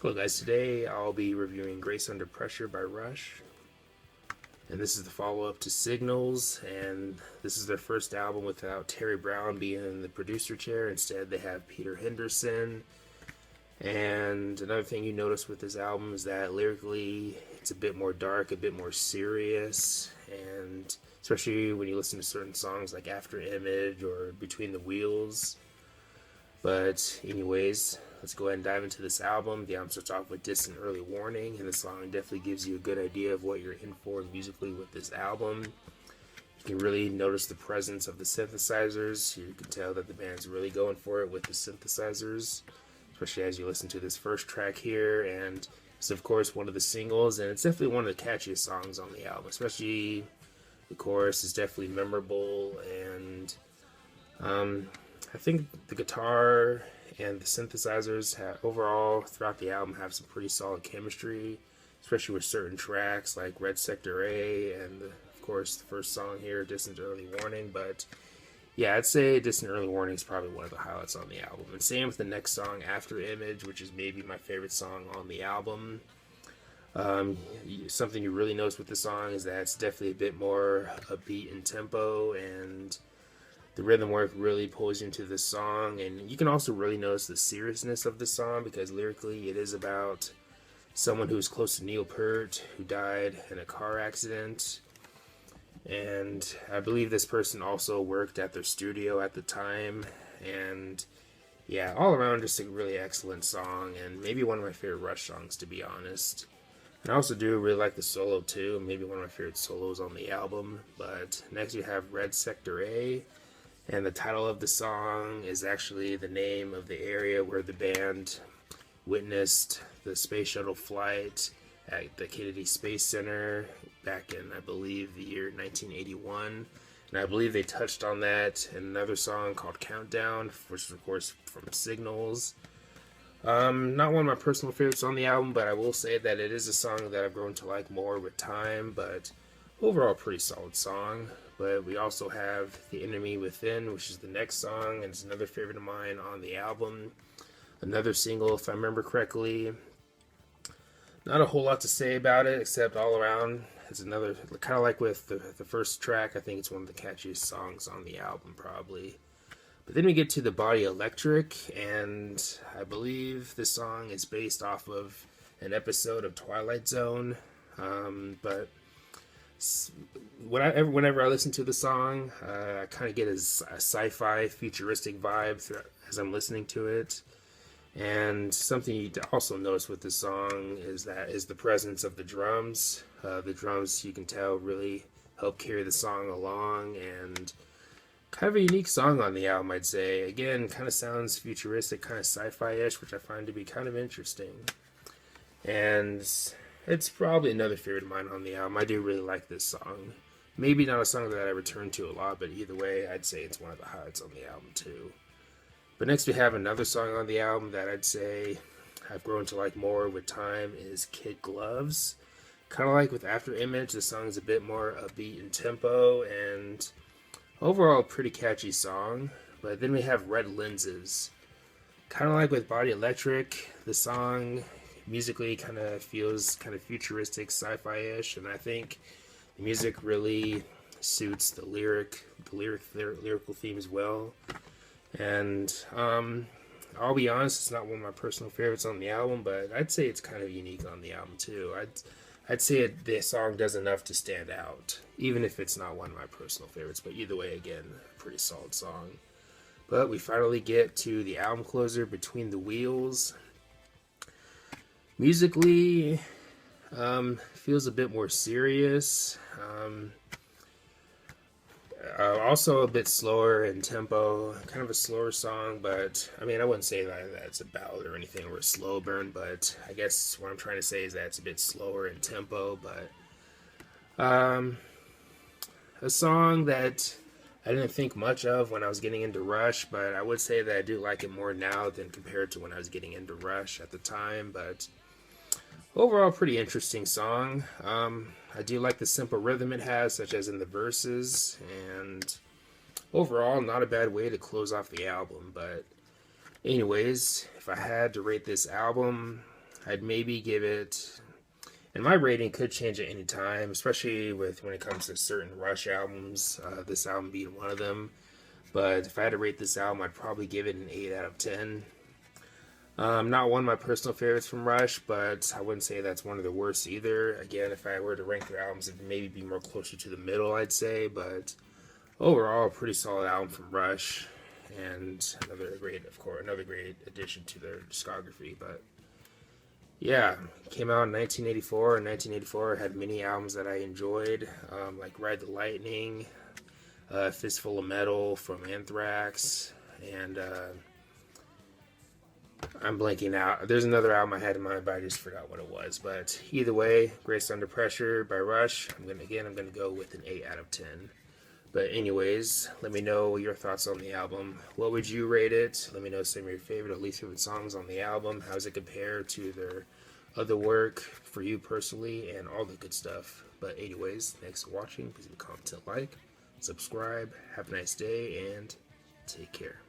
Hello guys, today I'll be reviewing Grace Under Pressure by Rush. And this is the follow-up to Signals, and this is their first album without Terry Brown being in the producer chair. Instead they have Peter Henderson. And another thing you notice with this album is that lyrically it's a bit more dark, a bit more serious, and especially when you listen to certain songs like After Image or Between the Wheels. But anyways, let's go ahead and dive into this album. The album starts off with Distant Early Warning, and the song definitely gives you a good idea of what you're in for musically with this album. You can really notice the presence of the synthesizers. You can tell that the band's really going for it with the synthesizers, especially as you listen to this first track here. And it's of course one of the singles, and it's definitely one of the catchiest songs on the album. Especially the chorus is definitely memorable, and I think the guitar and the synthesizers overall throughout the album have some pretty solid chemistry, especially with certain tracks like Red Sector A and of course the first song here, Distant Early Warning. But yeah, I'd say Distant Early Warning is probably one of the highlights on the album. And same with the next song, After Image, which is maybe my favorite song on the album. Something you really notice with the song is that it's definitely a bit more upbeat in tempo, and the rhythm work really pulls you into this song. And you can also really notice the seriousness of the song, because lyrically it is about someone who's close to Neil Peart, who died in a car accident. And I believe this person also worked at their studio at the time. And yeah, all around just a really excellent song, and maybe one of my favorite Rush songs, to be honest. And I also do really like the solo too, maybe one of my favorite solos on the album. But next you have Red Sector A. And the title of the song is actually the name of the area where the band witnessed the space shuttle flight at the Kennedy Space Center back in, I believe, the year 1981. And I believe they touched on that in another song called Countdown, which is, of course, from Signals. Not one of my personal favorites on the album, but I will say that it is a song that I've grown to like more with time. But overall, pretty solid song. But we also have The Enemy Within, which is the next song, and it's another favorite of mine on the album. Another single, if I remember correctly. Not a whole lot to say about it, except all around, it's another, kind of like with the first track, I think it's one of the catchiest songs on the album, probably. But then we get to The Body Electric, and I believe this song is based off of an episode of Twilight Zone. But whenever I listen to the song, I kind of get a sci-fi futuristic vibe as I'm listening to it. And something you also notice with this song is the presence of the drums. The drums, you can tell, really help carry the song along, and kind of a unique song on the album, I'd say. Again, kind of sounds futuristic, kind of sci-fi-ish, which I find to be kind of interesting. And it's probably another favorite of mine on the album. I do really like this song. Maybe not a song that I return to a lot, but either way, I'd say it's one of the highlights on the album too. But next we have another song on the album that I'd say I've grown to like more with time, is Kid Gloves. Kind of like with After Image, the song is a bit more upbeat in tempo, and overall pretty catchy song. But then we have Red Lenses. Kind of like with Body Electric, the song musically kind of feels kind of futuristic, sci-fi-ish, and I think the music really suits the lyrical themes well. And I'll be honest, it's not one of my personal favorites on the album, but I'd say it's kind of unique on the album too. I'd say the song does enough to stand out, even if it's not one of my personal favorites. But either way, again, a pretty solid song. But we finally get to the album closer, Between the Wheels. Musically, feels a bit more serious. Also a bit slower in tempo, kind of a slower song, but I mean, I wouldn't say that it's a ballad or anything or a slow burn, but I guess what I'm trying to say is that it's a bit slower in tempo. But a song that I didn't think much of when I was getting into Rush, but I would say that I do like it more now than compared to when I was getting into Rush at the time. But overall, pretty interesting song. I do like the simple rhythm it has, such as in the verses, and overall, not a bad way to close off the album. But anyways, if I had to rate this album, I'd maybe give it, and my rating could change at any time, especially with when it comes to certain Rush albums. This album being one of them. But if I had to rate this album, I'd probably give it an 8 out of 10. Not one of my personal favorites from Rush, but I wouldn't say that's one of the worst either. Again, if I were to rank their albums, it'd maybe be more closer to the middle, I'd say. But overall, a pretty solid album from Rush, and another great addition to their discography. But yeah, came out in 1984. In 1984, had many albums that I enjoyed, like Ride the Lightning, Fistful of Metal from Anthrax, and I'm blanking out. There's another album I had in mind, but I just forgot what it was. But either way, Grace Under Pressure by Rush. I'm gonna go with an 8 out of 10. But anyways, let me know your thoughts on the album. What would you rate it? Let me know some of your favorite or least favorite songs on the album. How does it compare to their other work for you personally, and all the good stuff. But anyways, thanks for watching. Please leave a comment, like, subscribe. Have a nice day, and take care.